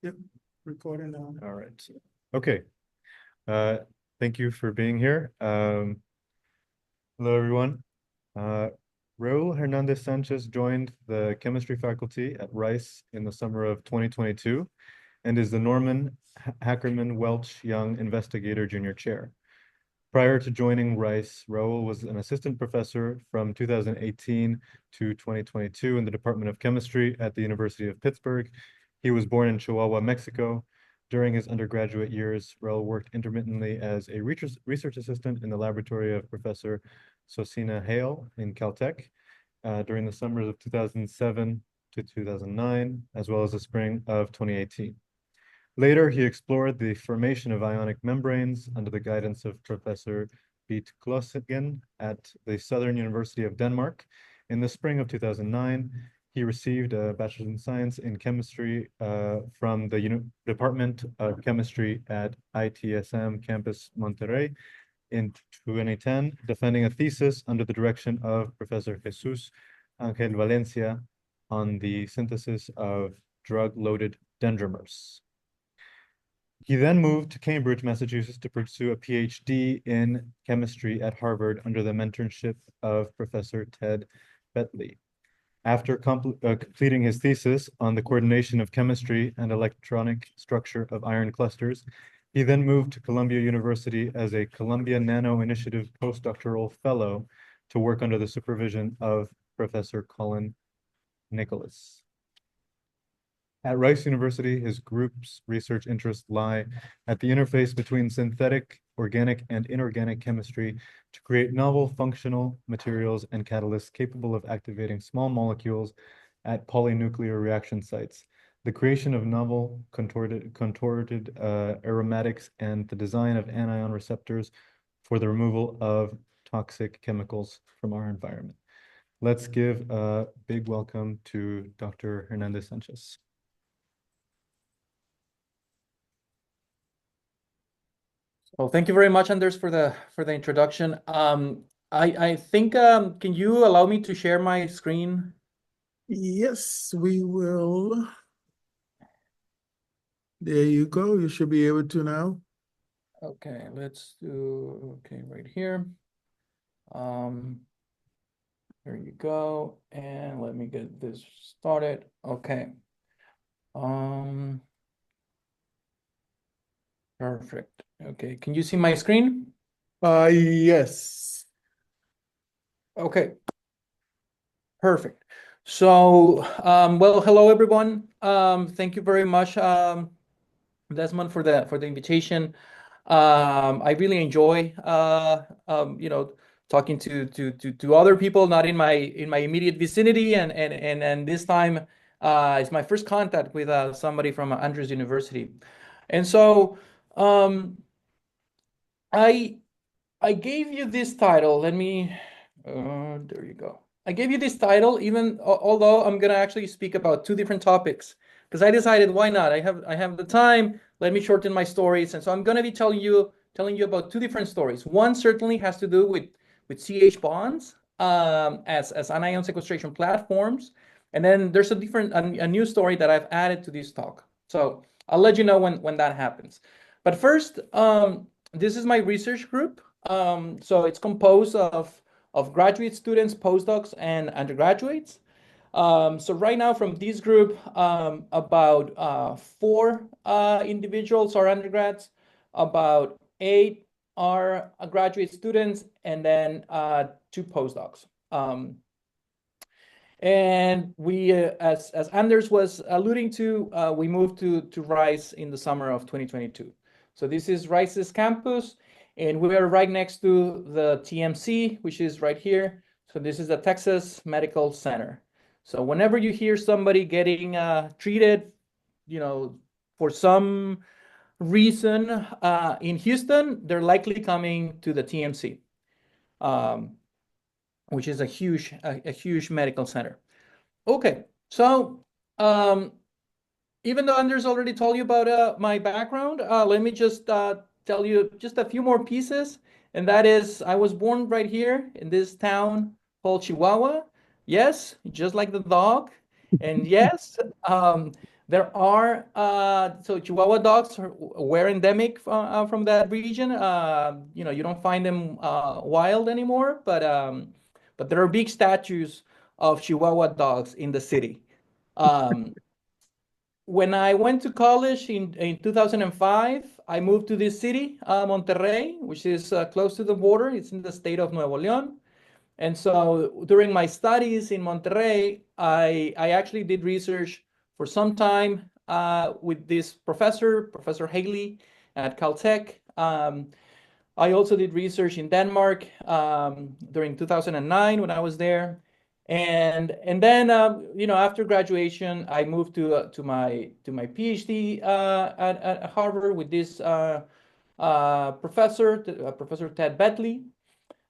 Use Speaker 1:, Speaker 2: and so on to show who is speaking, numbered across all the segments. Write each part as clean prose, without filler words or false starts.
Speaker 1: Yep, recording now.
Speaker 2: All right. Okay. Uh, Thank you for being here. Hello, everyone. Uh, Raul Hernandez Sanchez joined the chemistry faculty at Rice in the summer of 2022 and is the Norman Hackerman Welch Young Investigator Junior Chair. Prior to joining Rice, Raul was an assistant professor from 2018 to 2022 in the Department of Chemistry at the University of Pittsburgh. He was born in Chihuahua, Mexico. During his undergraduate years, Raul worked intermittently as a research assistant in the laboratory of Professor Sosina Hale in Caltech during the summers of 2007 to 2009, as well as the spring of 2018. Later, he explored the formation of ionic membranes under the guidance of Professor Beat Klossingen at the Southern University of Denmark. In the spring of 2009, he received a Bachelor's in Science in Chemistry from the Department of Chemistry at ITSM Campus Monterrey. In 2010, defending a thesis under the direction of Professor Jesus Angel Valencia on the synthesis of drug-loaded dendrimers. He then moved to Cambridge, Massachusetts to pursue a PhD in chemistry at Harvard under the mentorship of Professor Ted Bentley. After completing his thesis on the coordination of chemistry and electronic structure of iron clusters, he then moved to Columbia University as a Columbia Nano Initiative postdoctoral fellow to work under the supervision of Professor Colin Nicholas. At Rice University, his group's research interests lie at the interface between synthetic, organic, and inorganic chemistry to create novel functional materials and catalysts capable of activating small molecules at polynuclear reaction sites. The creation of novel contorted aromatics and the design of anion receptors for the removal of toxic chemicals from our environment. Let's give a big welcome to Dr. Hernandez Sanchez.
Speaker 3: Well, thank you very much, Anders, for the introduction. I think can you allow me to share my screen?
Speaker 1: Yes, we will. There you go. You should be able to now.
Speaker 3: Okay, let's do right here. There you go. And let me get this started. Okay. Perfect. Okay, can you see my screen?
Speaker 1: Yes.
Speaker 3: Okay. Perfect. So, well, hello everyone. Thank you very much, Desmond, for the invitation. I really enjoy talking to other people not in my immediate vicinity, and this time it's my first contact with somebody from Andrews University. And so I gave you this title. Let me there you go. I gave you this title even although I'm gonna actually speak about two different topics, because I decided, why not? I have the time. Let me shorten my stories, and so I'm gonna be telling you about two different stories. One certainly has to do with CH bonds as anion sequestration platforms, and then there's a new story that I've added to this talk. So I'll let you know when that happens. But first, this is my research group. So it's composed of graduate students, postdocs, and undergraduates. So right now from this group, about 4 individuals are undergrads, about 8 are graduate students, and then 2 postdocs. And we, as Anders was alluding to, we moved to Rice in the summer of 2022. So this is Rice's campus, and we are right next to the TMC, which is right here. So this is the Texas Medical Center. So whenever you hear somebody getting treated, for some reason in Houston, they're likely coming to the TMC, which is a huge medical center. Okay, so even though Anders already told you about my background, let me just tell you just a few more pieces. And that is, I was born right here in this town called Chihuahua. Yes, just like the dog. And yes, There are so Chihuahua dogs were endemic from that region. You know, you don't find them wild anymore, but there are big statues of Chihuahua dogs in the city. Um, when I went to college in 2005, I moved to this city, Monterrey, which is close to the border. It's in the state of Nuevo León. And so during my studies in Monterrey, I actually did research for some time with this professor, Professor Haley at Caltech. I also did research in Denmark during 2009 when I was there. And then you know, after graduation, I moved to my PhD at Harvard with this professor, Professor Ted Bentley.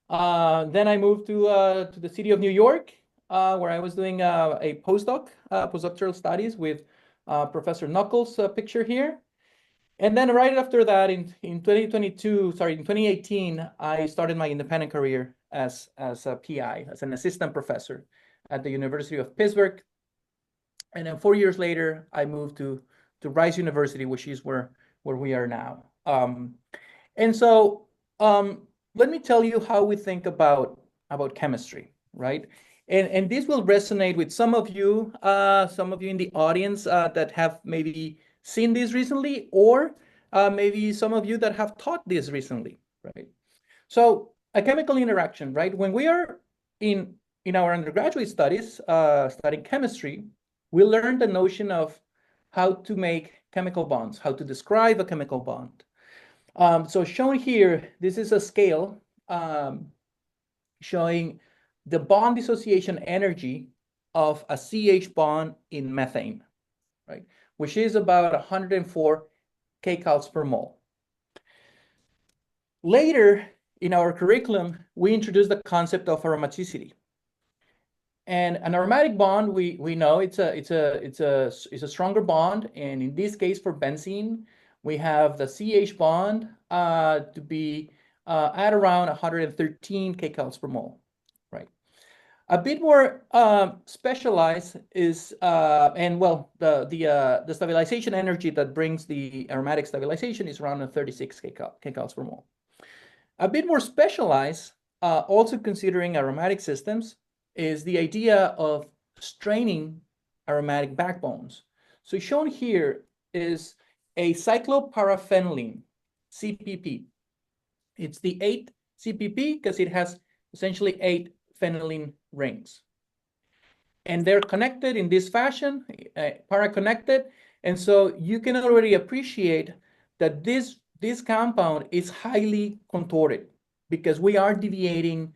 Speaker 3: Then I moved to the city of New York, where I was doing a postdoctoral studies with Professor Knuckles, picture here. And then right after that, in 2018, I started my independent career as a PI, as an assistant professor at the University of Pittsburgh. And then 4 years later, I moved to Rice University, which is where we are now. And so let me tell you how we think about chemistry, right? And this will resonate with some of you in the audience that have maybe seen this recently, or maybe some of you that have taught this recently, right? So a chemical interaction, right? When we are in our undergraduate studies, studying chemistry, we learn the notion of how to make chemical bonds, how to describe a chemical bond. So shown here, this is a scale showing the bond dissociation energy of a CH bond in methane, right? Which is about 104 kcals per mole. Later in our curriculum, we introduced the concept of aromaticity. And an aromatic bond, we know it's a stronger bond, and in this case for benzene, we have the CH bond to be at around 113 kcals per mole, right? A bit more specialized is, and well, the stabilization energy that brings the aromatic stabilization is around 36 kcals per mole. A bit more specialized, also considering aromatic systems, is the idea of straining aromatic backbones. So shown here is a cycloparaphenylene, CPP. It's the 8 CPP because it has essentially 8 phenylene rings. And they're connected in this fashion, para-connected. And so you can already appreciate that this compound is highly contorted because we are deviating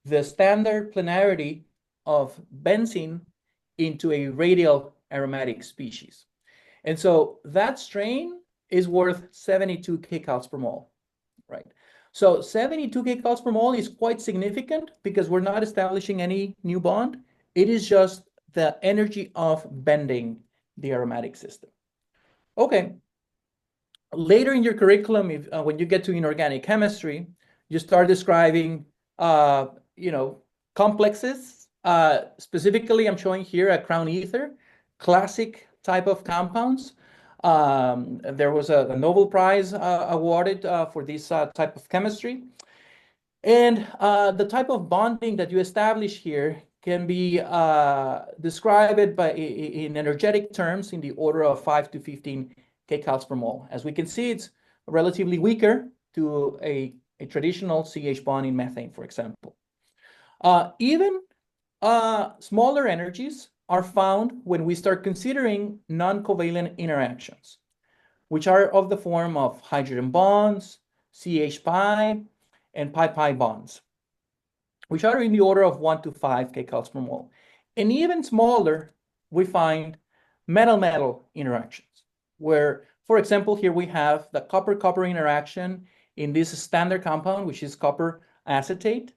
Speaker 3: the standard planarity of benzene into a radial aromatic species. And so that strain is worth 72 kcals per mole, right? So 72 kcals per mole is quite significant because we're not establishing any new bond. It is just the energy of bending the aromatic system. Okay. Later in your curriculum, when you get to inorganic chemistry, you start describing you know, complexes. Specifically, I'm showing here a crown ether, classic type of compounds. There was a Nobel Prize awarded for this type of chemistry. And the type of bonding that you establish here can be described in energetic terms in the order of 5 to 15 kcals per mole. As we can see, it's relatively weaker to a traditional CH bond in methane, for example. Even smaller energies are found when we start considering non-covalent interactions, which are of the form of hydrogen bonds, CH pi, and pi-pi bonds, which are in the order of 1 to 5 kcals per mole. And even smaller, we find metal-metal interactions, where, for example, here we have the copper-copper interaction in this standard compound, which is copper acetate,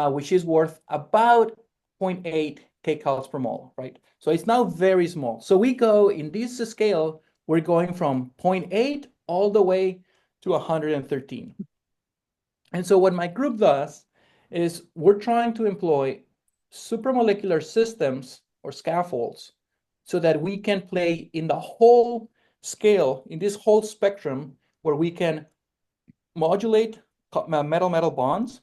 Speaker 3: which is worth about 0.8 kcals per mole, right? So it's now very small. So we go in this scale, we're going from 0.8 all the way to 113. And so what my group does is we're trying to employ supramolecular systems or scaffolds so that we can play in the whole scale, in this whole spectrum, where we can modulate metal-metal bonds,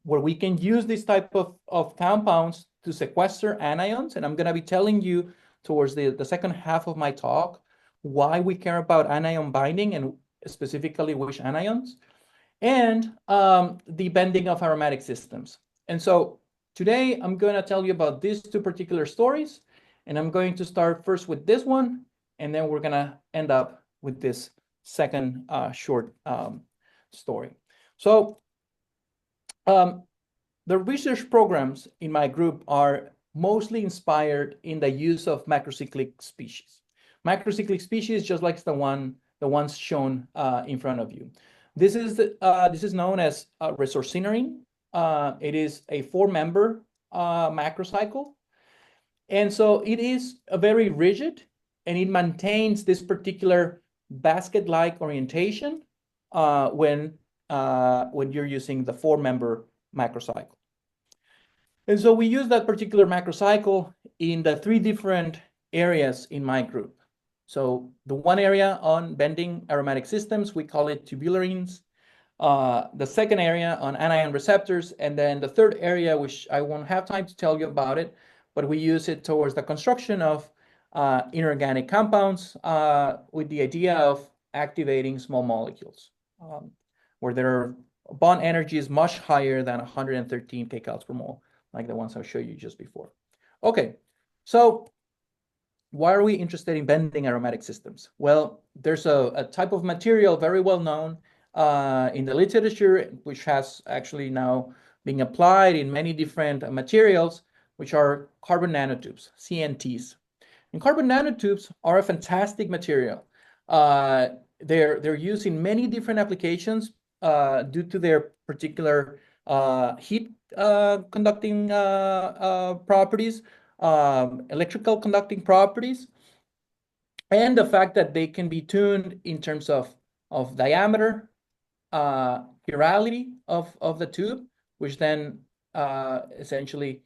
Speaker 3: where we can use this type of compounds to sequester anions. And I'm going to be telling you towards the second half of my talk why we care about anion binding and specifically which anions, and the bending of aromatic systems. And so today I'm going to tell you about these two particular stories, and I'm going to start first with this one, and then we're going to end up with this second short story. So the research programs in my group are mostly inspired in the use of macrocyclic species. Macrocyclic species, just like the ones shown in front of you. This is known as resorcinarine. It is a 4-member macrocycle, and so it is a very rigid, and it maintains this particular basket-like orientation when you're using the 4-member macrocycle. And so we use that particular macrocycle in the 3 different areas in my group. So the one area on bending aromatic systems, we call it tubularines. The second area on anion receptors, and then the third area, which I won't have time to tell you about it, but we use it towards the construction of inorganic compounds with the idea of activating small molecules, where their bond energy is much higher than 113 kcals per mole, like the ones I showed you just before. Okay, so why are we interested in bending aromatic systems? Well, there's a type of material very well known in the literature, which has actually now been applied in many different materials, which are carbon nanotubes, CNTs. And carbon nanotubes are a fantastic material. They're used in many different applications due to their particular heat conducting properties, electrical conducting properties, and the fact that they can be tuned in terms of diameter, chirality of the tube, which then essentially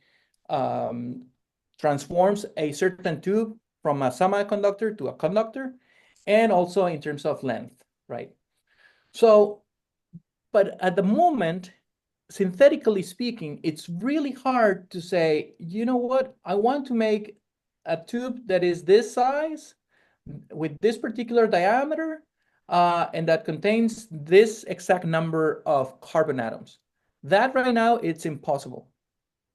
Speaker 3: transforms a certain tube from a semiconductor to a conductor, and also in terms of length, right? So, but at the moment, synthetically speaking, it's really hard to say, you know what, I want to make a tube that is this size with this particular diameter and that contains this exact number of carbon atoms. That right now, it's impossible.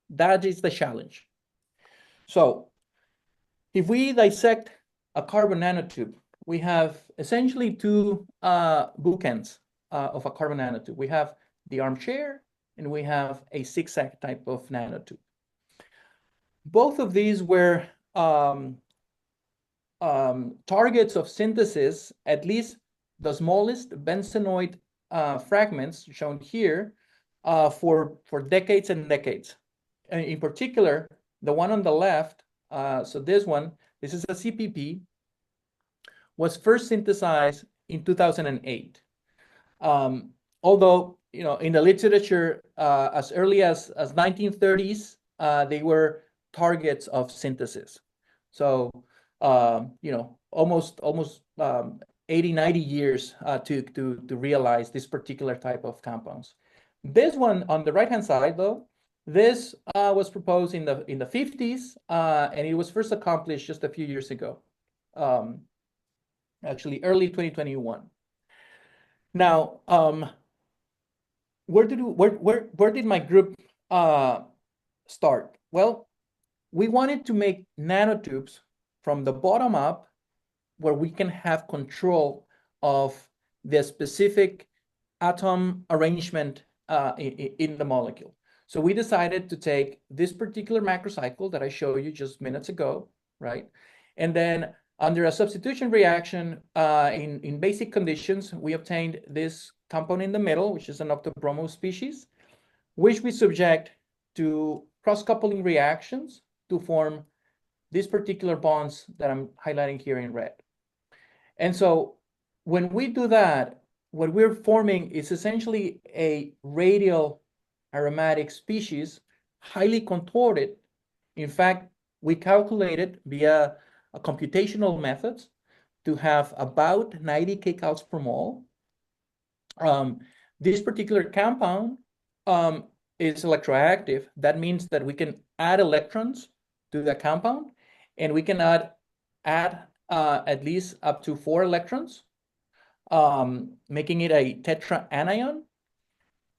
Speaker 3: That is the challenge. So if we dissect a carbon nanotube, we have essentially 2 bookends of a carbon nanotube. We have the armchair, and we have a zigzag type of nanotube. Both of these were targets of synthesis, at least the smallest benzenoid fragments shown here for decades and decades. And in particular, the one on the left, so this is a CPP, was first synthesized in 2008. Although, you know, in the literature, as early as 1930s, they were targets of synthesis. So, you know, almost 80, 90 years to realize this particular type of compounds. This one on the right-hand side, though, this was proposed in the 50s, and it was first accomplished just a few years ago, actually early 2021. Now, where did my group start? Well, we wanted to make nanotubes from the bottom up, where we can have control of the specific atom arrangement in the molecule. So we decided to take this particular macrocycle that I showed you just minutes ago, right? And then under a substitution reaction in basic conditions, we obtained this compound in the middle, which is an octobromo species, which we subject to cross-coupling reactions to form these particular bonds that I'm highlighting here in red. And so when we do that, what we're forming is essentially a radial aromatic species, highly contorted. In fact, we calculated via a computational methods to have about 90 kcals per mole. This particular compound is electroactive. That means that we can add electrons to the compound, and we can add at least up to 4 electrons, making it a tetraanion.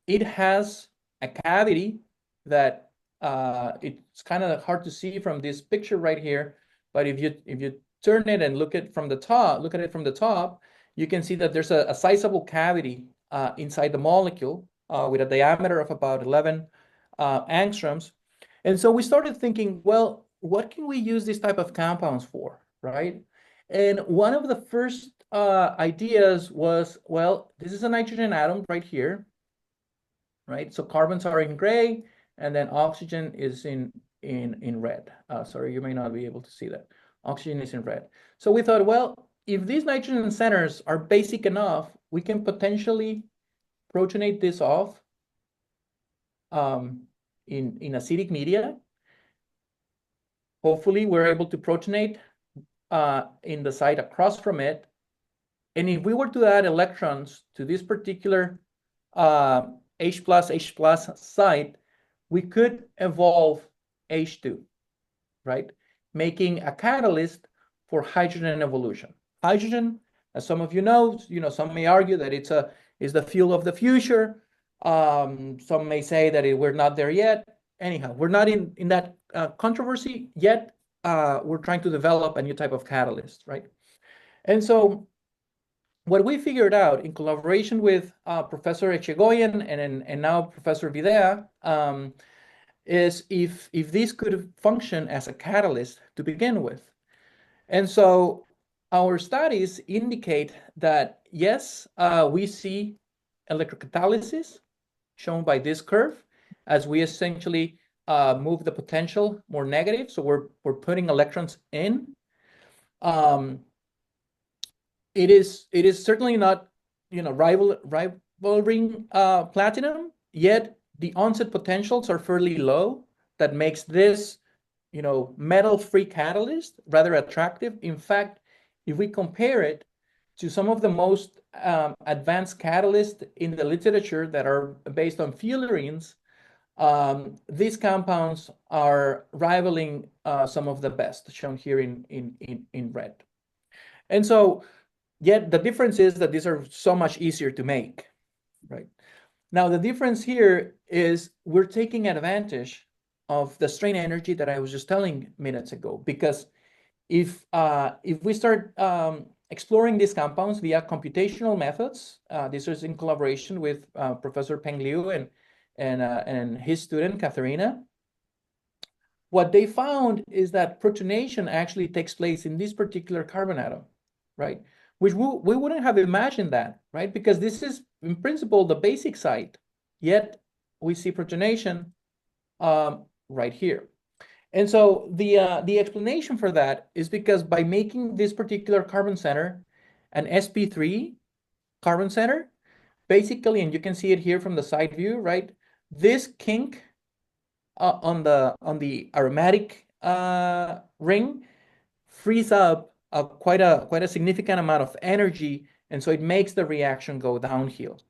Speaker 3: It has a cavity that it's kind of hard to see from this picture right here, but if you turn it and look at it from the top, you can see that there's a sizable cavity inside the molecule with a diameter of about 11 angstroms. And so we started thinking, well, what can we use this type of compounds for, right? And one of the first ideas was, well, this is a nitrogen atom right here, right? So carbons are in gray, and then oxygen is in red. Sorry, you may not be able to see that. Oxygen is in red. So we thought, well, if these nitrogen centers are basic enough, we can potentially protonate this off in acidic media. Hopefully, we're able to protonate in the site across from it. And if we were to add electrons to this particular H+ site, we could evolve H2, right? Making a catalyst for hydrogen evolution. Hydrogen, as some of you know, some may argue that is the fuel of the future. Some may say that we're not there yet. Anyhow, we're not in that controversy yet. We're trying to develop a new type of catalyst, right? And so what we figured out in collaboration with Professor Echegoyen and now Professor Videa is if this could function as a catalyst to begin with. And so our studies indicate that, yes, we see electrocatalysis shown by this curve as we essentially move the potential more negative. So we're putting electrons in. It is certainly not, rivaling platinum, yet the onset potentials are fairly low. That makes this, metal-free catalyst rather attractive. In fact, if we compare it to some of the most advanced catalysts in the literature that are based on fullerenes, these compounds are rivaling some of the best, shown here in red. And so, yet the difference is that these are so much easier to make, right? Now, the difference here is we're taking advantage of the strain energy that I was just telling minutes ago, because if we start exploring these compounds via computational methods, this is in collaboration with Professor Peng Liu and his student, Katharina, what they found is that protonation actually takes place in this particular carbon atom, right? Which we wouldn't have imagined that, right? Because this is, in principle, the basic site, yet we see protonation right here. And so the explanation for that is because by making this particular carbon center an sp3 carbon center, basically, and you can see it here from the side view, right? This kink on the aromatic ring frees up quite a significant amount of energy, and so it makes the reaction go downhill.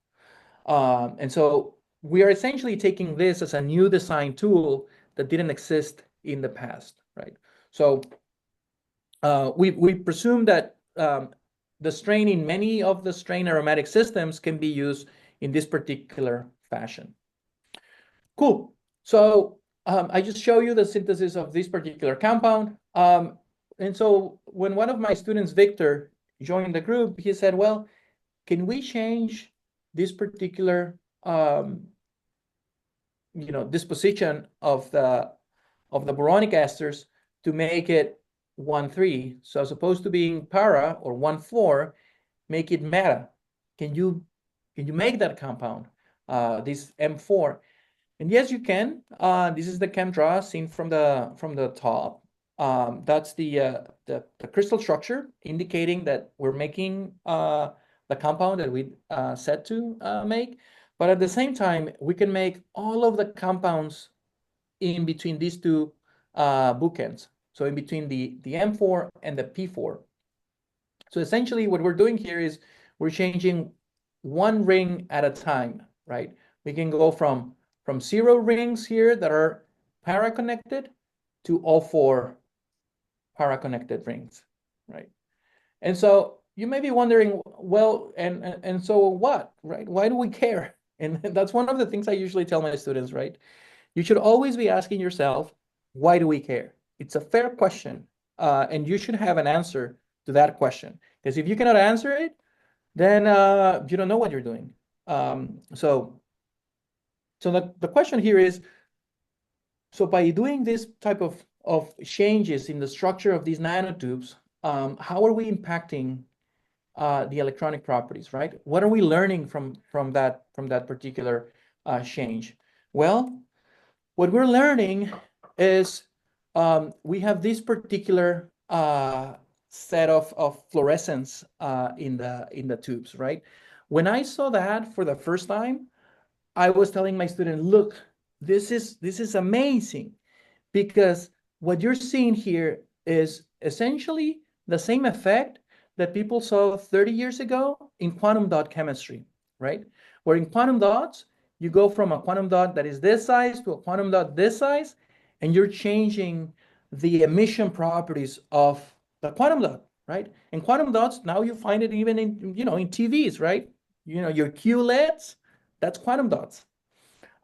Speaker 3: And so we are essentially taking this as a new design tool that didn't exist in the past, right? So we presume that the strain in many of the strain aromatic systems can be used in this particular fashion. Cool. So I just show you the synthesis of this particular compound. And so when one of my students, Victor, joined the group, he said, well, can we change this particular disposition of the boronic esters to make it 1,3? So as opposed to being para or 1,4, make it meta. Can you make that compound, this M4? And yes, you can. This is the chem draw seen from the top. That's the crystal structure indicating that we're making the compound that we set to make. But at the same time, we can make all of the compounds in between these two bookends. So in between the M4 and the P4. So essentially what we're doing here is we're changing one ring at a time, right? We can go from 0 rings here that are para-connected to all 4 para-connected rings, right? And so you may be wondering, well, and so what, right? Why do we care? And that's one of the things I usually tell my students, right? You should always be asking yourself, why do we care? It's a fair question, and you should have an answer to that question. Because if you cannot answer it, then you don't know what you're doing. So the question here is, so by doing this type of changes in the structure of these nanotubes, how are we impacting the electronic properties, right? What are we learning from that particular change? Well, what we're learning is we have this particular set of fluorescence in the tubes, right? When I saw that for the first time, I was telling my student, look, this is amazing, because what you're seeing here is essentially the same effect that people saw 30 years ago in quantum dot chemistry, right? Where in quantum dots, you go from a quantum dot that is this size to a quantum dot this size, and you're changing the emission properties of the quantum dot, right? And quantum dots, now you find it even in, in TVs, right? Your QLEDs, that's quantum dots.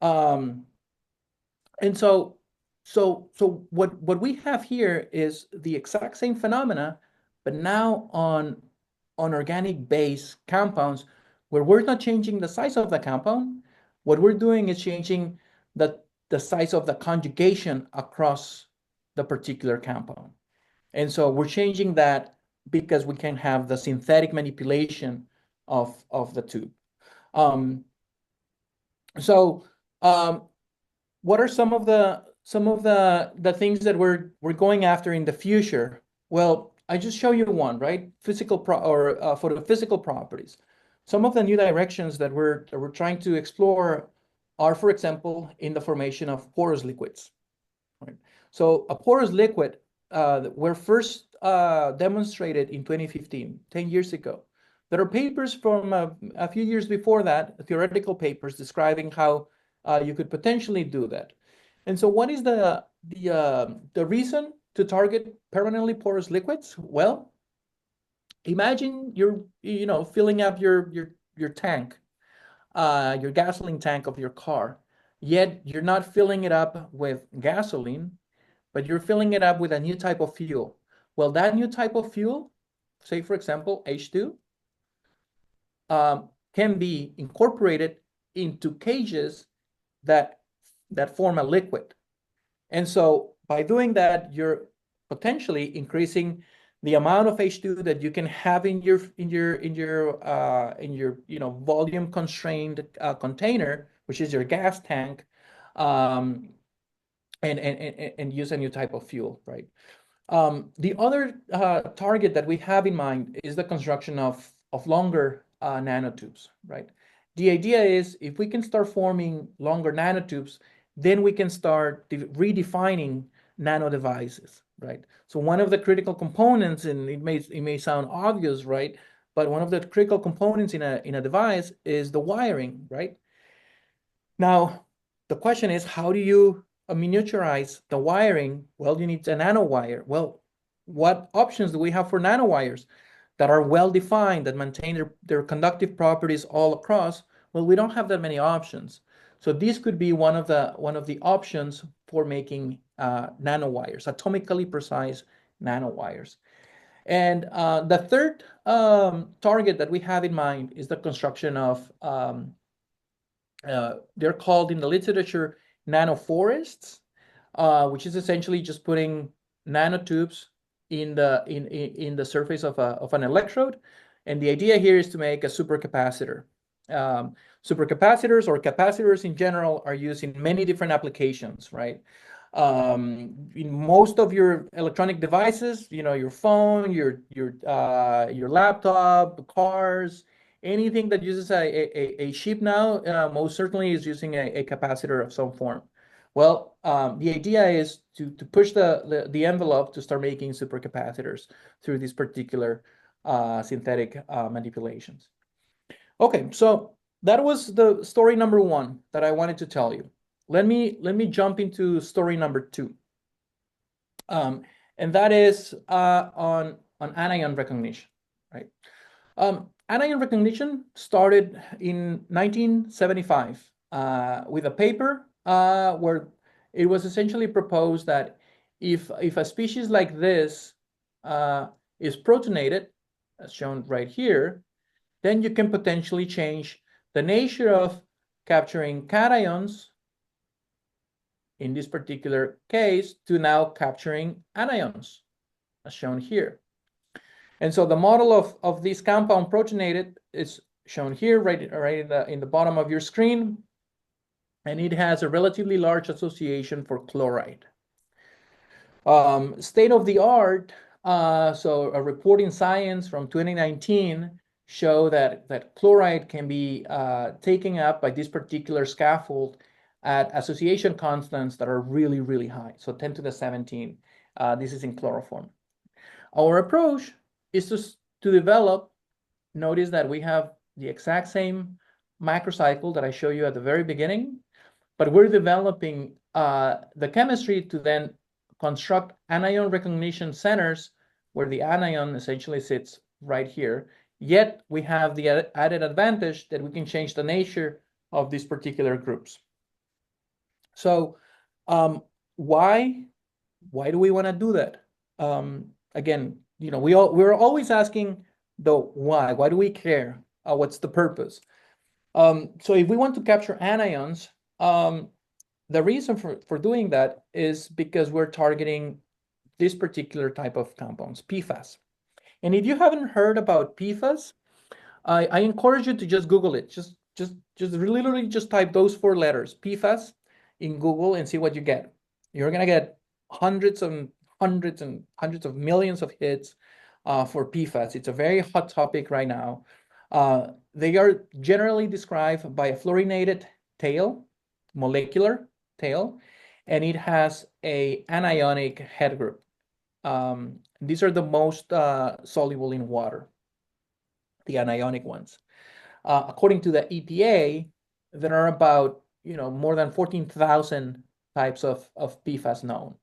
Speaker 3: And so what we have here is the exact same phenomena, but now on organic base compounds, where we're not changing the size of the compound. What we're doing is changing the size of the conjugation across the particular compound. And so we're changing that because we can have the synthetic manipulation of the tube. So what are some of the things that we're going after in the future? Well, I just show you one, right? Physical for the physical properties. Some of the new directions that we're trying to explore are, for example, in the formation of porous liquids. Right? So a porous liquid were first demonstrated in 2015, 10 years ago. There are papers from a few years before that, theoretical papers describing how you could potentially do that. And so what is the reason to target permanently porous liquids? Well, imagine you're filling up your tank, your gasoline tank of your car, yet you're not filling it up with gasoline, but you're filling it up with a new type of fuel. Well, that new type of fuel, say for example H2, can be incorporated into cages that form a liquid. And so by doing that, you're potentially increasing the amount of H2 that you can have in your volume constrained container, which is your gas tank, and use a new type of fuel, right? The other target that we have in mind is the construction of longer nanotubes, right? The idea is if we can start forming longer nanotubes, then we can start redefining nano devices, right? So one of the critical components, and it may sound obvious, right? But one of the critical components in a device is the wiring, right? Now, the question is, how do you miniaturize the wiring? Well, you need a nanowire. Well, what options do we have for nanowires that are well defined, that maintain their conductive properties all across? Well, we don't have that many options. So this could be one of the options for making nanowires, atomically precise nanowires. And the third target that we have in mind is the construction of they're called in the literature nanoforests, which is essentially just putting nanotubes in the surface of an electrode. And the idea here is to make a supercapacitor. Supercapacitors or capacitors in general are used in many different applications, right? In most of your electronic devices, your phone, your laptop, cars, anything that uses a chip now, most certainly is using a capacitor of some form. Well, the idea is to push the envelope to start making supercapacitors through these particular synthetic manipulations. Okay, so that was the story number one that I wanted to tell you. Let me jump into story number two. And that is on anion recognition, right? Anion recognition started in 1975 with a paper where it was essentially proposed that if a species like this is protonated, as shown right here, then you can potentially change the nature of capturing cations, in this particular case, to now capturing anions, as shown here. And so the model of this compound protonated is shown here, right in the bottom of your screen, and it has a relatively large association for chloride. State of the art, so a report in Science from 2019 show that chloride can be taken up by this particular scaffold at association constants that are really, really high. So 10 to the 17, this is in chloroform. Our approach is to develop, notice that we have the exact same macrocycle that I showed you at the very beginning, but we're developing the chemistry to then construct anion recognition centers where the anion essentially sits right here. Yet we have the added advantage that we can change the nature of these particular groups. So why do we want to do that? Again, you know, we're always asking the why. Why do we care? What's the purpose? So if we want to capture anions, the reason for doing that is because we're targeting this particular type of compounds, PFAS. And if you haven't heard about PFAS, I encourage you to just Google it. Just literally just type those 4 letters, PFAS, in Google and see what you get. You're gonna get hundreds and hundreds and hundreds of millions of hits for PFAS. It's a very hot topic right now. They are generally described by a fluorinated tail, molecular tail, and it has a anionic head group. These are the most soluble in water, the anionic ones. According to the EPA, there are about more than 14,000 types of PFAS known.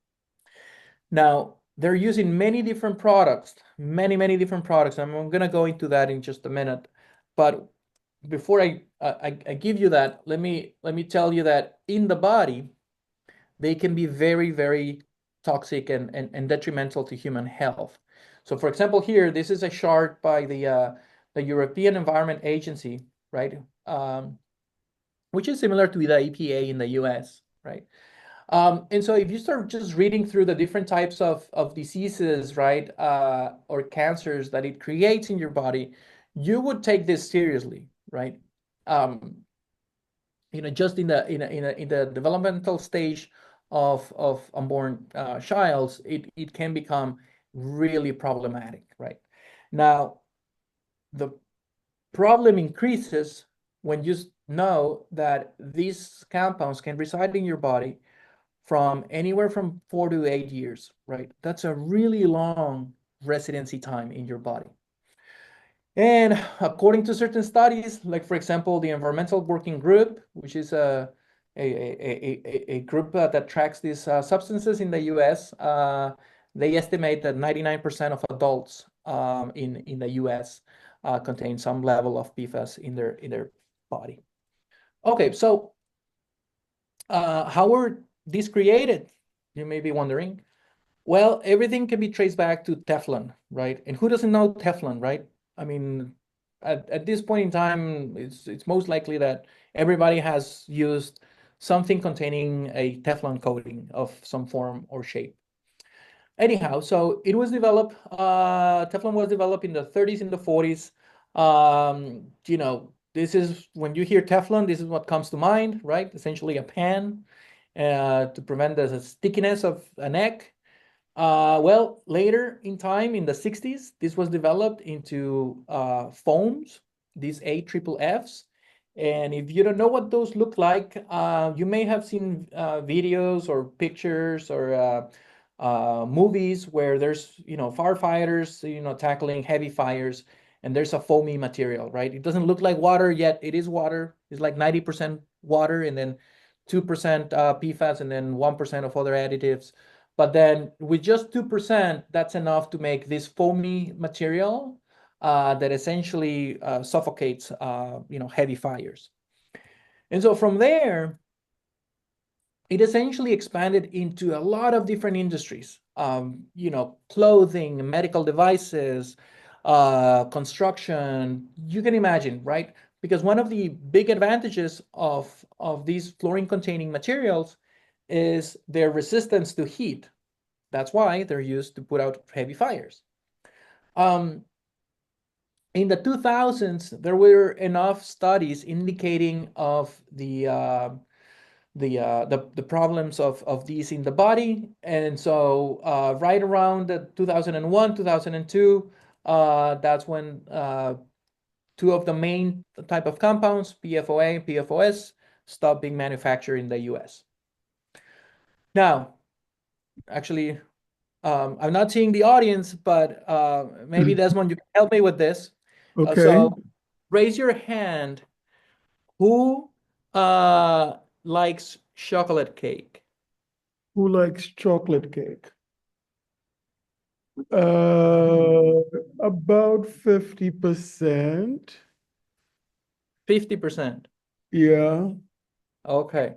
Speaker 3: Now, they're using many different products, many different products. And I'm going to go into that in just a minute. But before I give you that, let me tell you that in the body, they can be very toxic and detrimental to human health. So, for example, here, this is a chart by the European Environment Agency, right? Which is similar to the EPA in the US, right? And so if you start just reading through the different types of diseases, right, or cancers that it creates in your body, you would take this seriously, right? Just in the developmental stage of unborn childs, it can become really problematic, right? Now, the problem increases when you know that these compounds can reside in your body from anywhere from 4 to 8 years, right? That's a really long residency time in your body. And according to certain studies, like for example, the Environmental Working Group, which is a group that tracks these substances in the US, they estimate that 99% of adults in the US contain some level of PFAS in their body. Okay, so how were these created? You may be wondering. Well, everything can be traced back to Teflon, right? And who doesn't know Teflon, right? I mean, at this point in time, it's most likely that everybody has used something containing a Teflon coating of some form or shape. Anyhow, so it was developed, Teflon was developed in the 30s and the 40s. This is, when you hear Teflon, this is what comes to mind, right? Essentially a pan to prevent the stickiness of an egg. Well, later in time, in the 60s, this was developed into foams, these AFFs, And if you don't know what those look like, you may have seen videos or pictures or movies where there's, firefighters, tackling heavy fires, and there's a foamy material, right? It doesn't look like water, yet it is water. It's like 90% water, and then 2% PFAS, and then 1% of other additives. But then with just 2%, that's enough to make this foamy material that essentially suffocates, heavy fires. And so from there, it essentially expanded into a lot of different industries, clothing, medical devices, construction. You can imagine, right? Because one of the big advantages of these fluorine-containing materials is their resistance to heat. That's why they're used to put out heavy fires. In the 2000s, there were enough studies indicating of the problems of these in the body, and so right around the 2001, 2002, that's when two of the main type of compounds, PFOA and PFOS, stopped being manufactured in the U.S. Now, actually, I'm not seeing the audience, but maybe Desmond, you can help me with this.
Speaker 1: Okay.
Speaker 3: So raise your hand. Who likes chocolate cake?
Speaker 1: Who likes chocolate cake? About 50%.
Speaker 3: 50%.
Speaker 1: Yeah.
Speaker 3: Okay,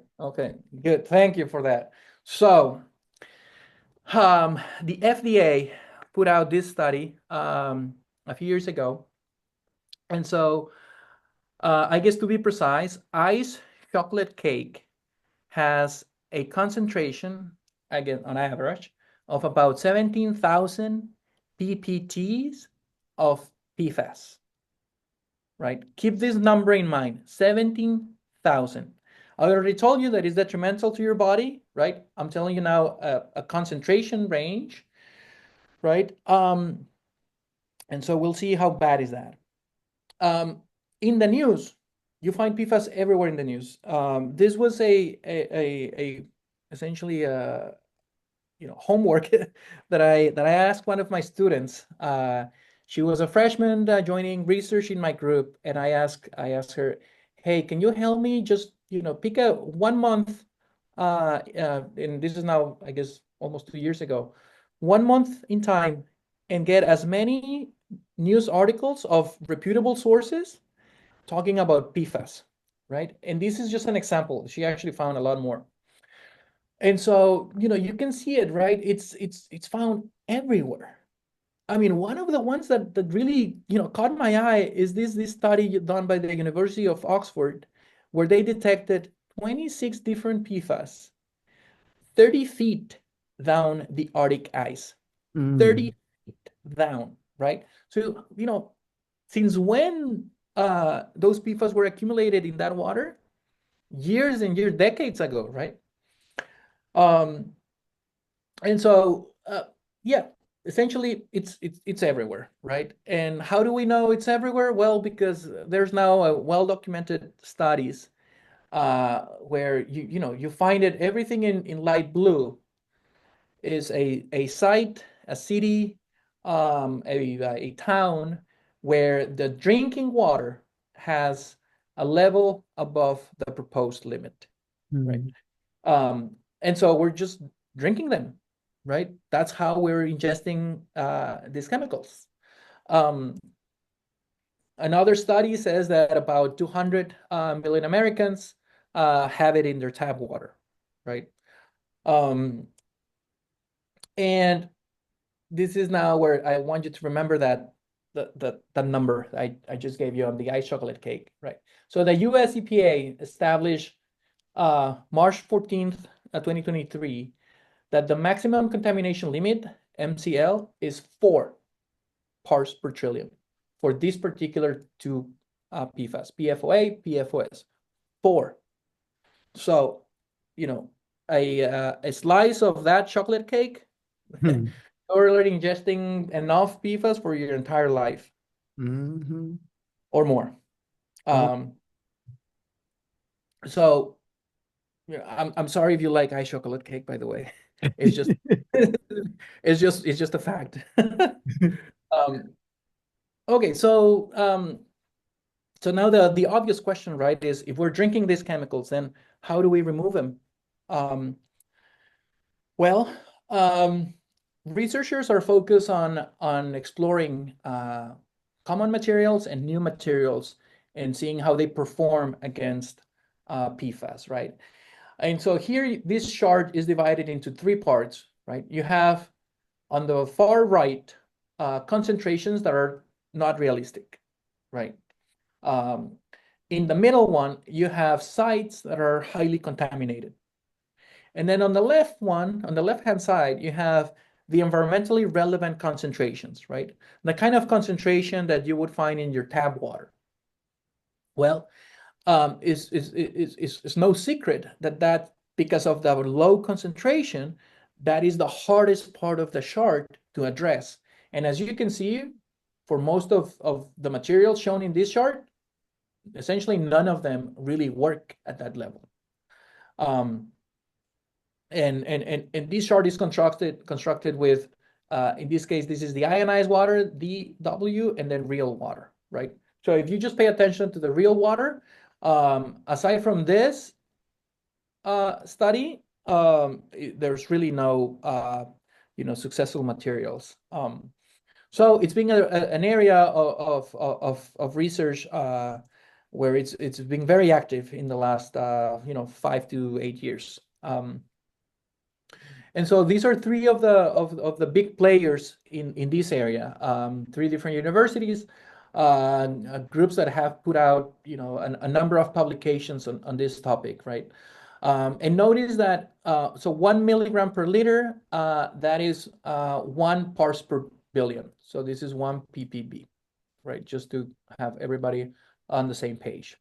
Speaker 3: good. Thank you for that. So, the FDA put out this study a few years ago. And so, I guess to be precise, ice chocolate cake has a concentration, again, on average, of about 17,000 ppts of PFAS, right? Keep this number in mind, 17,000. I already told you that it's detrimental to your body, right? I'm telling you now a concentration range, right? And so we'll see how bad is that. In the news, you find PFAS everywhere in the news. This was essentially a homework that I asked one of my students. She was a freshman joining research in my group, and I asked her, "Hey, can you help me just pick a 1 month?" And this is now, I guess, almost 2 years ago. 1 month in time, and get as many news articles of reputable sources talking about PFAS, right? And this is just an example. She actually found a lot more. And so, you can see it, right? It's found everywhere. I mean, one of the ones that really, caught my eye is this study done by the University of Oxford, where they detected 26 different PFAS 30 feet down the Arctic ice. 30 feet down, right? So, since when those PFAS were accumulated in that water? Years and years, decades ago, right? And so, yeah, essentially, it's everywhere, right? And how do we know it's everywhere? Well, because there's now a well-documented studies where you find it. Everything in light blue is a site, a city, a town where the drinking water has a level above the proposed limit, right? And so we're just drinking them, right? That's how we're ingesting these chemicals. Another study says that about 200 million Americans have it in their tap water, right? And this is now where I want you to remember that the number I just gave you on the ice chocolate cake, right? So the US EPA established March 14th, 2023, that the maximum contamination limit, MCL, is 4 parts per trillion for this particular two PFAS, PFOA, PFOS, 4. So, a slice of that chocolate cake, you're already ingesting enough PFAS for your entire life or more. So yeah, I'm sorry if you like ice chocolate cake, by the way. It's just it's just a fact. Okay, so now the obvious question, right, is if we're drinking these chemicals, then how do we remove them? Well, researchers are focused on exploring common materials and new materials and seeing how they perform against PFAS, right? And so here, this chart is divided into three parts, right? You have on the far right concentrations that are not realistic, right? In the middle one, you have sites that are highly contaminated. And then on the left one, on the left-hand side, you have the environmentally relevant concentrations, right? The kind of concentration that you would find in your tap water. Well, it's no secret that because of the low concentration, that is the hardest part of the chart to address. And as you can see, for most of the materials shown in this chart, essentially none of them really work at that level. And this chart is constructed with, in this case, this is the ionized water, DW, and then real water, right? So if you just pay attention to the real water, aside from this study, there's really no, successful materials. So it's been an area of research where it's been very active in the last 5 to 8 years. And so these are three of the big players in this area. Three different universities, groups that have put out a number of publications on this topic, right? And notice that so 1 milligram per liter, that is 1 parts per billion. So this is 1 ppb, right? Just to have everybody on the same page.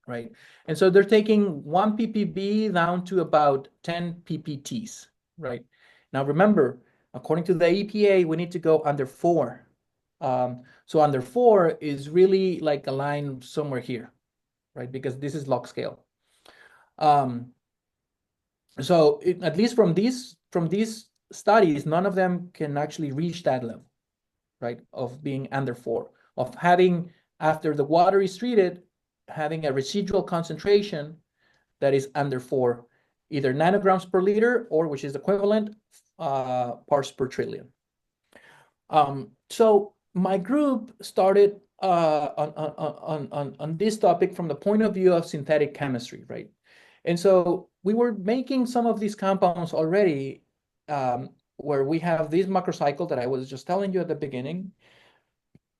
Speaker 3: Right. And so they're taking 1 ppb down to about 10 ppts, right? Now, remember, according to the EPA, we need to go under 4. So under 4 is really like a line somewhere here, right? Because this is log scale. So at least from these studies, none of them can actually reach that level, right? Of being under 4, of having, after the water is treated, having a residual concentration that is under 4, either nanograms per liter or, which is equivalent, parts per trillion. So my group started on this topic from the point of view of synthetic chemistry, right? And so we were making some of these compounds already, where we have this macrocycle that I was just telling you at the beginning.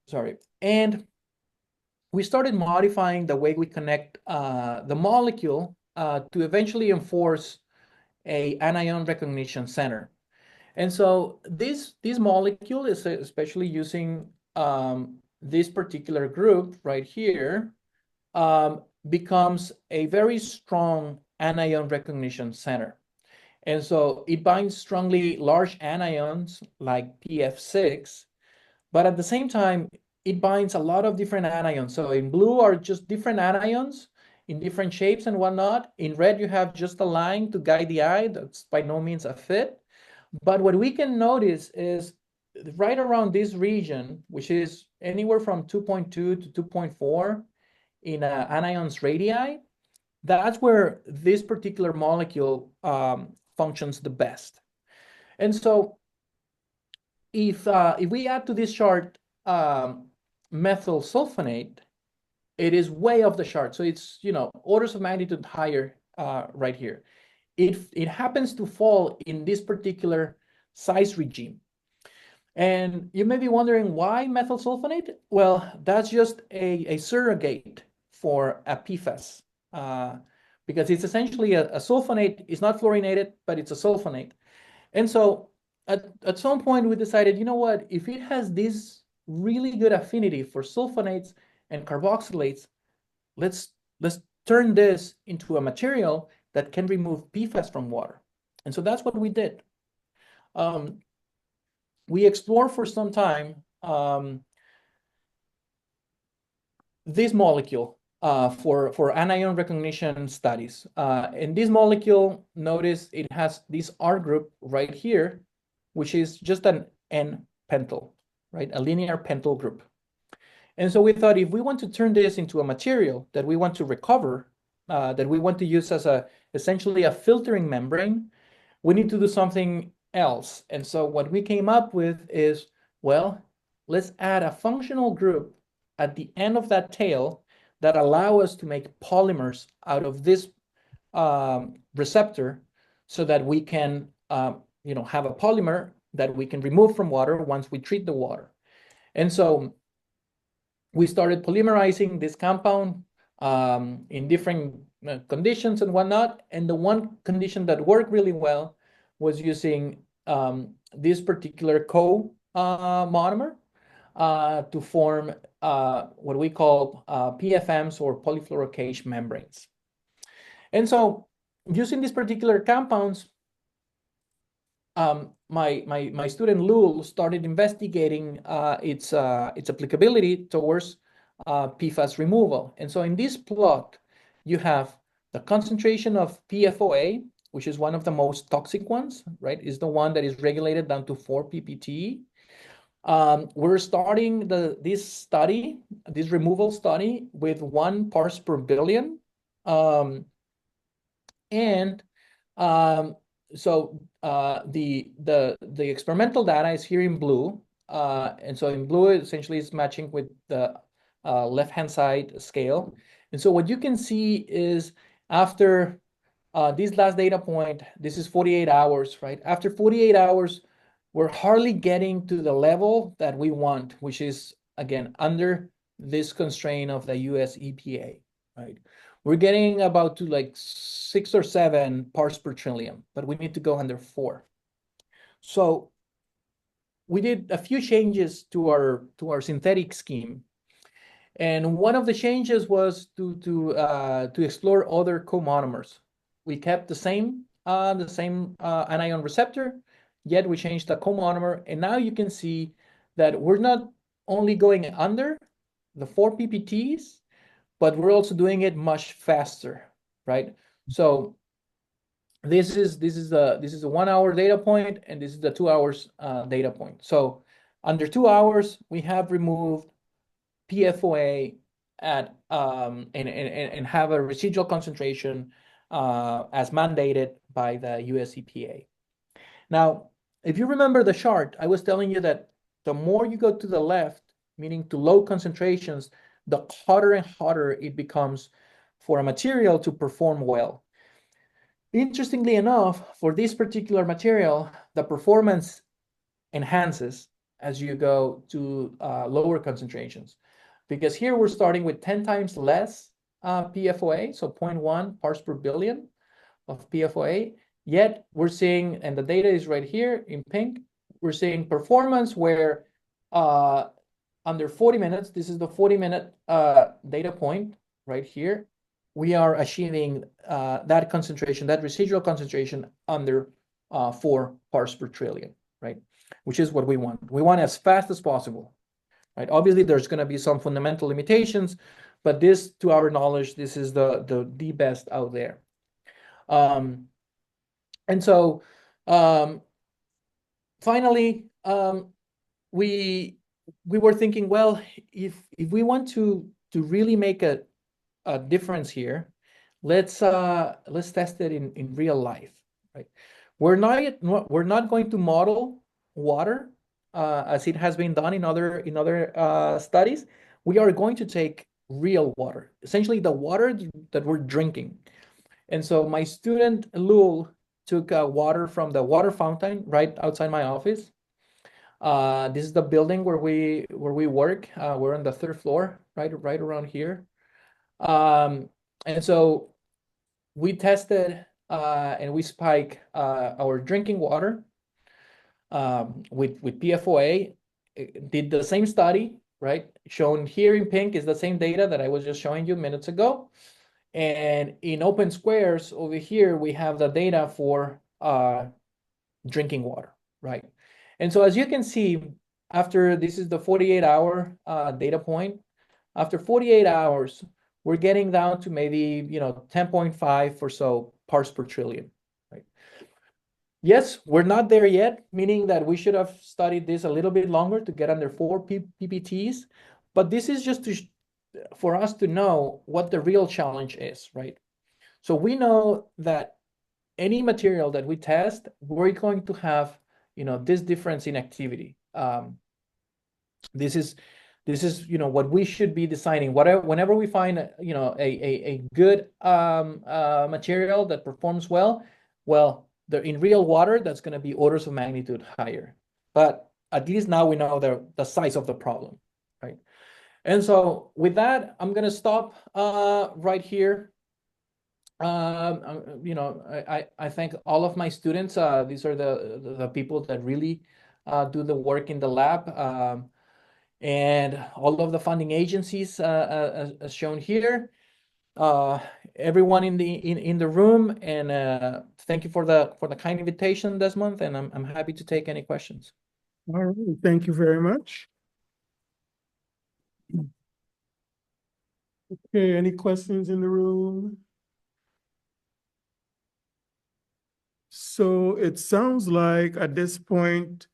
Speaker 3: Sorry. And we started modifying the way we connect the molecule to eventually enforce a anion recognition center. And so this molecule is especially using this particular group right here, becomes a very strong anion recognition center. And so it binds strongly large anions like PF6, but at the same time, it binds a lot of different anions. So in blue are just different anions in different shapes and whatnot. In red, you have just a line to guide the eye. That's by no means a fit. But what we can notice is right around this region, which is anywhere from 2.2 to 2.4 in anions radii, that's where this particular molecule functions the best. And so if we add to this chart methyl sulfonate, it is way off the chart. So it's, orders of magnitude higher right here. It happens to fall in this particular size regime. And you may be wondering why methyl sulfonate? Well, that's just a surrogate for a PFAS, because it's essentially a sulfonate. It's not fluorinated, but it's a sulfonate. And so at some point we decided, you know what, if it has this really good affinity for sulfonates and carboxylates, let's turn this into a material that can remove PFAS from water. And so that's what we did. We explored for some time this molecule, for anion recognition studies. And this molecule, notice it has this R group right here, which is just an N-pentyl, right? A linear pentyl group. And so we thought if we want to turn this into a material that we want to recover, that we want to use as essentially a filtering membrane, we need to do something else. And so what we came up with is, well, let's add a functional group at the end of that tail that allow us to make polymers out of this receptor so that we can have a polymer that we can remove from water once we treat the water. And so we started polymerizing this compound in different conditions and whatnot. And the one condition that worked really well was using this particular co-monomer to form what we call PFMs, or polyfluoroocase membranes. And so using these particular compounds, my student Lul started investigating its applicability towards PFAS removal. And so in this plot, you have the concentration of PFOA, which is one of the most toxic ones, right? Is the one that is regulated down to 4 ppt. We're starting this removal study with 1 parts per billion. So the experimental data is here in blue. And so in blue, essentially is matching with the left-hand side scale. And so what you can see is after this last data point, this is 48 hours, right? After 48 hours, we're hardly getting to the level that we want, which is, again, under this constraint of the US EPA, right? We're getting about to like 6 or 7 parts per trillion, but we need to go under 4. So we did a few changes to our synthetic scheme. And one of the changes was to explore other co-monomers. We kept the same anion receptor, yet we changed the co-monomer. And now you can see that we're not only going under the 4 ppts, but we're also doing it much faster, right? So this is a 1 hour data point, and this is the 2 hours data point. So under 2 hours, we have removed PFOA at and have a residual concentration as mandated by the US EPA. Now, if you remember the chart, I was telling you that the more you go to the left, meaning to low concentrations, the hotter and hotter it becomes for a material to perform well. Interestingly enough, for this particular material, the performance enhances as you go to lower concentrations. Because here we're starting with 10 times less PFOA, so 0.1 parts per billion of PFOA, yet we're seeing, and the data is right here in pink, we're seeing performance where under 40 minutes, this is the 40-minute data point right here, we are achieving that concentration, that residual concentration under 4 parts per trillion, right? Which is what we want. We want as fast as possible, right? Obviously, there's going to be some fundamental limitations, but this, to our knowledge, this is the best out there. And so finally, we were thinking, well, if we want to really make a difference here, let's test it in real life, right? We're not going to model water as it has been done in other studies. We are going to take real water, essentially the water that we're drinking. And so my student Lul took water from the water fountain right outside my office. This is the building where we work. We're on the 3rd floor, right around here. And so we tested and we spiked our drinking water with PFOA. Did the same study, right? Shown here in pink is the same data that I was just showing you minutes ago. And in open squares over here, we have the data for drinking water, right? And so as you can see, after this is the 48-hour data point, after 48 hours, we're getting down to maybe, 10.5 or so parts per trillion, right? Yes, we're not there yet, meaning that we should have studied this a little bit longer to get under 4 ppts, but this is just for us to know what the real challenge is, right? So we know that any material that we test, we're going to have, this difference in activity. This is what we should be designing. Whenever we find a good material that performs well, in real water, that's going to be orders of magnitude higher. But at least now we know the size of the problem, right? And so with that, I'm going to stop right here. I thank all of my students. These are the people that really do the work in the lab. And all of the funding agencies, as shown here, everyone in the room, and thank you for the kind invitation this month, and I'm happy to take any questions.
Speaker 1: All right, thank you very much. Okay, any questions in the room? So it sounds like at this point,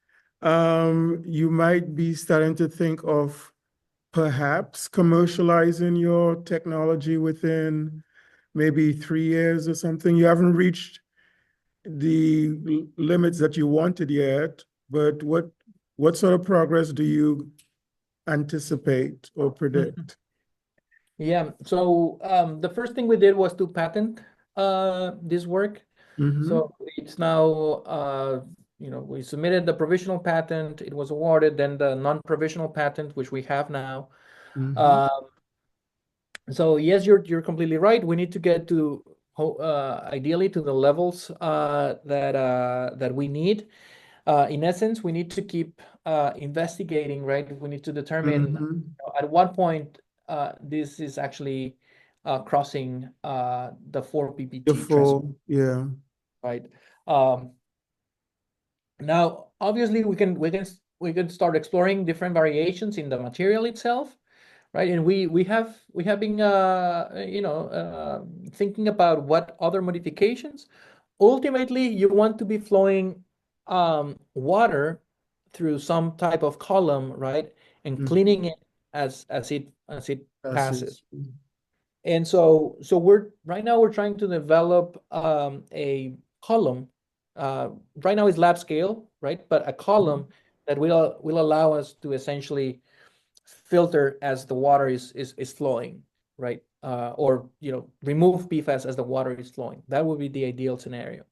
Speaker 1: you might be starting to think of perhaps commercializing your technology within maybe 3 years or something. You haven't reached the limits that you wanted yet, but what sort of progress do you anticipate or predict?
Speaker 3: Yeah, so the first thing we did was to patent this work. So it's now, we submitted the provisional patent, it was awarded, then the non-provisional patent, which we have now. So yes, you're completely right. We need to get to ideally to the levels that we need. In essence, we need to keep investigating, right? We need to determine at what point this is actually crossing the 4 ppt threshold,
Speaker 1: Yeah.
Speaker 3: right? Now, obviously, we can start exploring different variations in the material itself, right? And we have been thinking about what other modifications. Ultimately, you want to be flowing water through some type of column, right? And cleaning it as it passes. And so right now we're trying to develop a column. Right now it's lab scale, right? But a column that will allow us to essentially filter as the water is flowing, right? Or remove PFAS as the water is flowing. That would be the ideal scenario.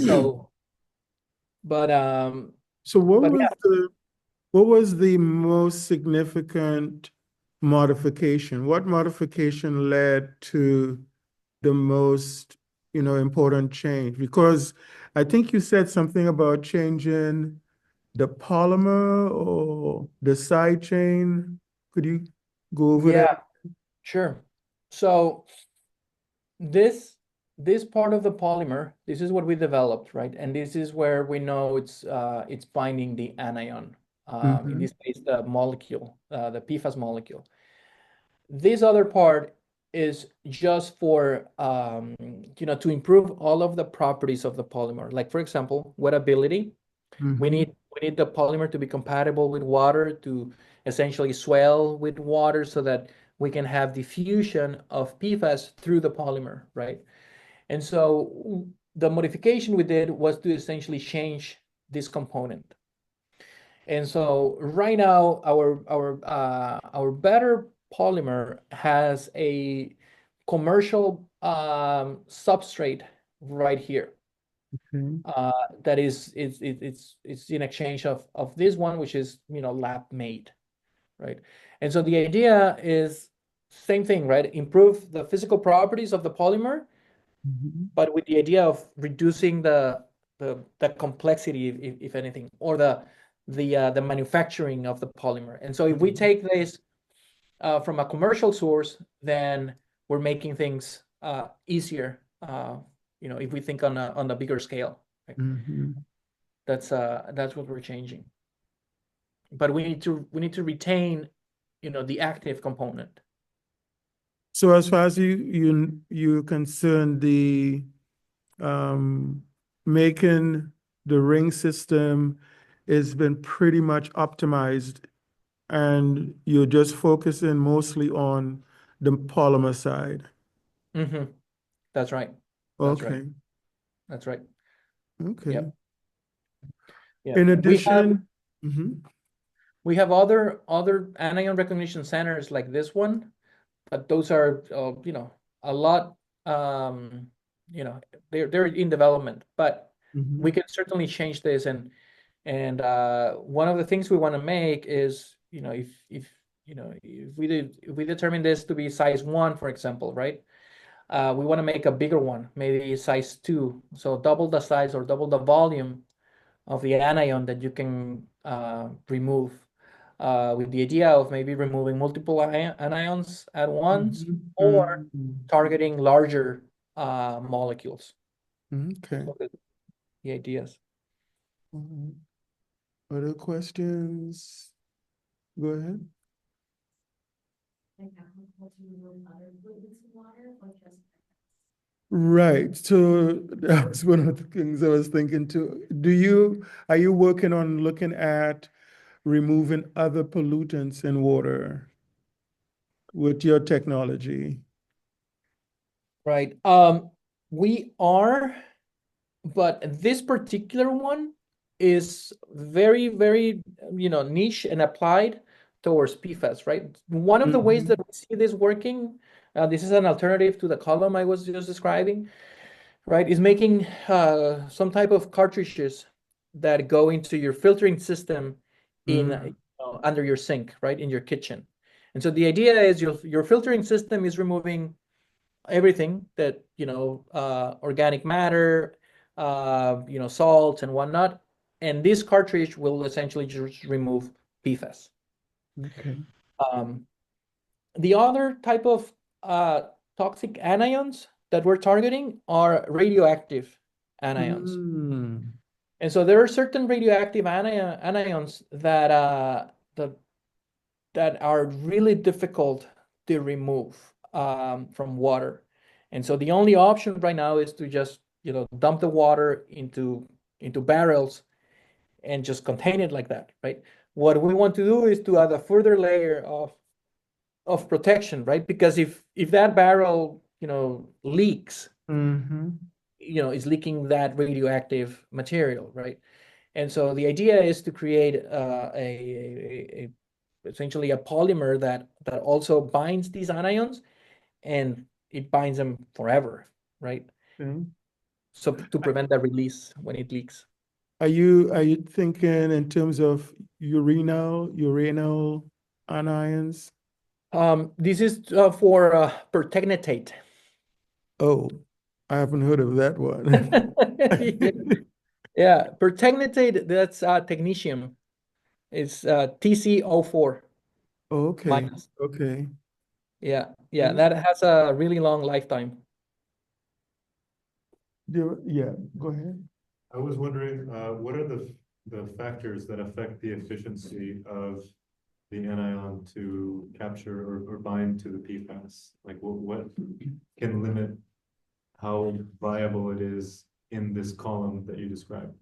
Speaker 3: So, but
Speaker 1: So what
Speaker 3: but
Speaker 1: was
Speaker 3: yeah.
Speaker 1: what was the most significant modification? What modification led to the most, important change? Because I think you said something about changing the polymer or the side chain. Could you go over that?
Speaker 3: Yeah, sure. So this part of the polymer, this is what we developed, right? And this is where we know it's binding the anion. In this case, the molecule, the PFAS molecule. This other part is just for to improve all of the properties of the polymer. Like, for example, wettability. We need the polymer to be compatible with water, to essentially swell with water, so that we can have diffusion of PFAS through the polymer, right? And so the modification we did was to essentially change this component. And so right now, our better polymer has a commercial substrate right here. That is it's in exchange of this one, which is lab made, right? And so the idea is same thing, right? Improve the physical properties of the polymer, but with the idea of reducing the complexity, if anything, or the manufacturing of the polymer. And so if we take this from a commercial source, then we're making things easier. If we think on a bigger scale, right? That's what we're changing. But we need to retain the active component.
Speaker 1: So as far as you're concerned, the making the ring system has been pretty much optimized, and you're just focusing mostly on the polymer side.
Speaker 3: Mm-hmm. That's right. That's right.
Speaker 1: Okay,
Speaker 3: That's right.
Speaker 1: okay.
Speaker 3: Yep. Yeah.
Speaker 1: In
Speaker 3: We have
Speaker 1: addition, mhm,
Speaker 3: other anion recognition centers like this one, but those are a lot they're in development, but we
Speaker 1: mhm,
Speaker 3: can certainly change this. And one of the things we want to make is, if we determine this to be size 1, for example, right? We want to make a bigger one, maybe size 2, so double the size or double the volume of the anion that you can remove, with the idea of maybe removing multiple anions at once,
Speaker 1: mhm,
Speaker 3: or
Speaker 1: mhm.
Speaker 3: targeting larger molecules.
Speaker 1: Okay.
Speaker 3: So the ideas.
Speaker 1: All right. Other questions? Go ahead. Right. So that was one of the things I was thinking too. Are you working on looking at removing other pollutants in water with your technology?
Speaker 3: Right. We are, but this particular one is very, very, niche and applied towards PFAS, right? One of the ways that
Speaker 1: Mhm,
Speaker 3: we see this working, this is an alternative to the column I was just describing, right? Is making some type of cartridges that go into your filtering system in under your sink, right, in your kitchen. And so the idea is your filtering system is removing everything that, organic matter, salt and whatnot, and this cartridge will essentially just remove PFAS.
Speaker 1: Okay.
Speaker 3: Um, the other type of toxic anions that we're targeting are radioactive anions.
Speaker 1: Mm.
Speaker 3: And so there are certain radioactive anions that are really difficult to remove from water. And so the only option right now is to just, dump the water into barrels and just contain it like that, right? What we want to do is to add a further layer of protection, right? Because if that barrel, leaks,
Speaker 1: Mm-hmm.
Speaker 3: is leaking that radioactive material, right? And so the idea is to create essentially a polymer that also binds these anions, and it binds them forever, right?
Speaker 1: Okay.
Speaker 3: So to prevent the release when it leaks.
Speaker 1: Are you thinking in terms of urinal anions?
Speaker 3: This is for pertechnetate.
Speaker 1: Oh, I haven't heard of that one.
Speaker 3: Yeah, yeah, pertechnetate, that's technetium. It's TCO4
Speaker 1: Okay,
Speaker 3: minus.
Speaker 1: okay.
Speaker 3: Yeah, yeah,
Speaker 1: Mm,
Speaker 3: that has a really long lifetime.
Speaker 1: yeah, go ahead.
Speaker 2: I was wondering, what are the factors that affect the efficiency of the anion to capture or bind to the PFAS? Like what can limit how viable it is in this column that you described?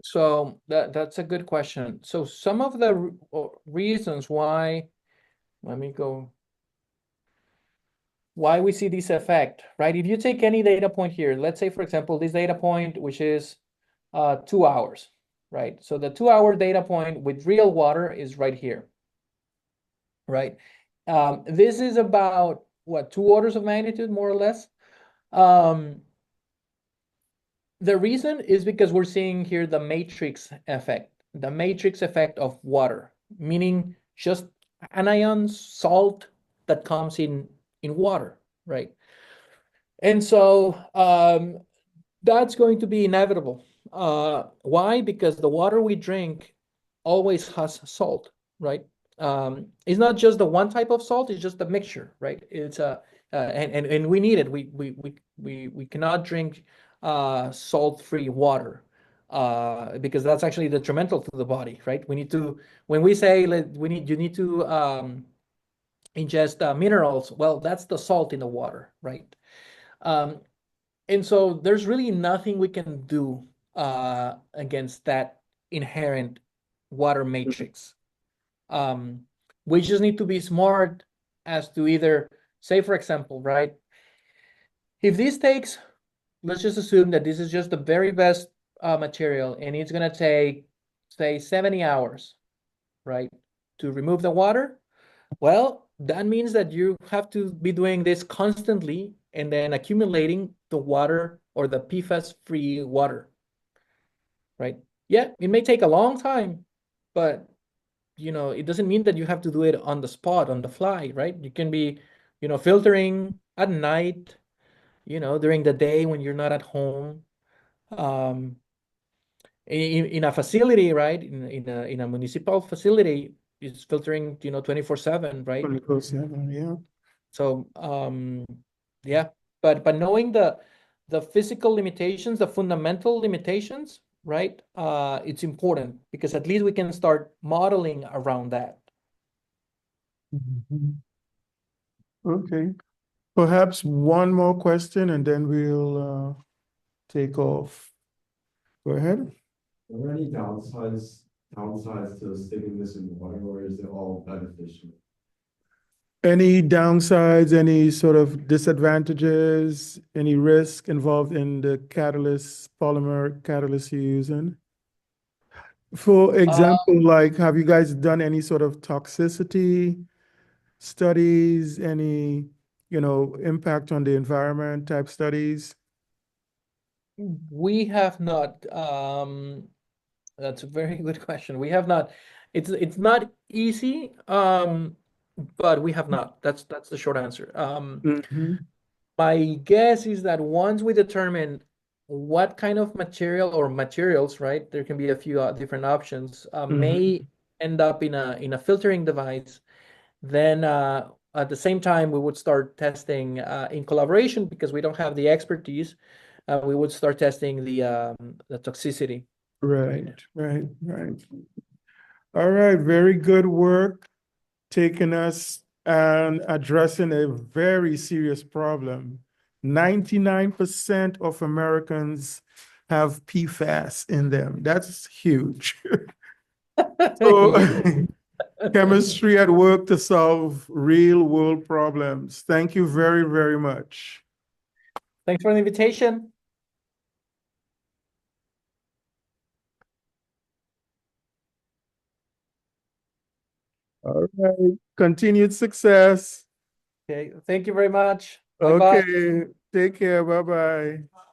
Speaker 3: So that's a good question. So some of the reasons why, let me go, why we see this effect, right? If you take any data point here, let's say, for example, this data point, which is 2 hours, right? So the 2-hour data point with real water is right here, right? This is about, what, 2 orders of magnitude, more or less. The reason is because we're seeing here the matrix effect of water, meaning just anions, salt that comes in water, right? And so that's going to be inevitable. Why? Because the water we drink always has salt, right? It's not just the one type of salt; it's just a mixture, right? It's a and we need it. We cannot drink salt-free water. because that's actually detrimental to the body, right? We need to, when we say you need to ingest minerals, well, that's the salt in the water, right? And so there's really nothing we can do against that inherent water matrix. We just need to be smart as to either say, for example, right? If this takes, let's just assume that this is just the very best material and it's gonna take, say, 70 hours, right, to remove the water. Well, that means that you have to be doing this constantly and then accumulating the water or the PFAS-free water, right? Yeah, it may take a long time, but it doesn't mean that you have to do it on the spot, on the fly, right? You can be, filtering at night, during the day when you're not at home. Um, in a facility, right? In a municipal facility, it's filtering, 24/7, right?
Speaker 1: 24/7, yeah.
Speaker 3: So yeah, but knowing the physical limitations, the fundamental limitations, right? It's important because at least we can start modeling around that.
Speaker 1: Mhm. Okay, perhaps one more question and then we'll take off. Go ahead.
Speaker 4: Are there any downsides to sticking this in water, or is it all beneficial?
Speaker 1: Any downsides, any sort of disadvantages, any risk involved in the catalyst, polymer catalyst you're using? For example, like, have you guys done any sort of toxicity studies, any, impact on the environment type studies?
Speaker 3: We have not. That's a very good question. We have not. It's not easy, but we have not. That's the short answer.
Speaker 1: Mhm.
Speaker 3: My guess is that once we determine what kind of material or materials, right? There can be a few different options. May end up in a filtering device. Then at the same time, we would start testing in collaboration because we don't have the expertise. We would start testing the toxicity.
Speaker 1: Right, right, right. All right, very good work taking us and addressing a very serious problem. 99% of Americans have PFAS in them. That's huge. So,
Speaker 3: Yeah.
Speaker 1: chemistry at work to solve real world problems. Thank you very, very much.
Speaker 3: Thanks for the invitation.
Speaker 1: All right. Continued success.
Speaker 3: Okay, thank you very much. Bye bye.
Speaker 1: Okay. Take care. Bye bye.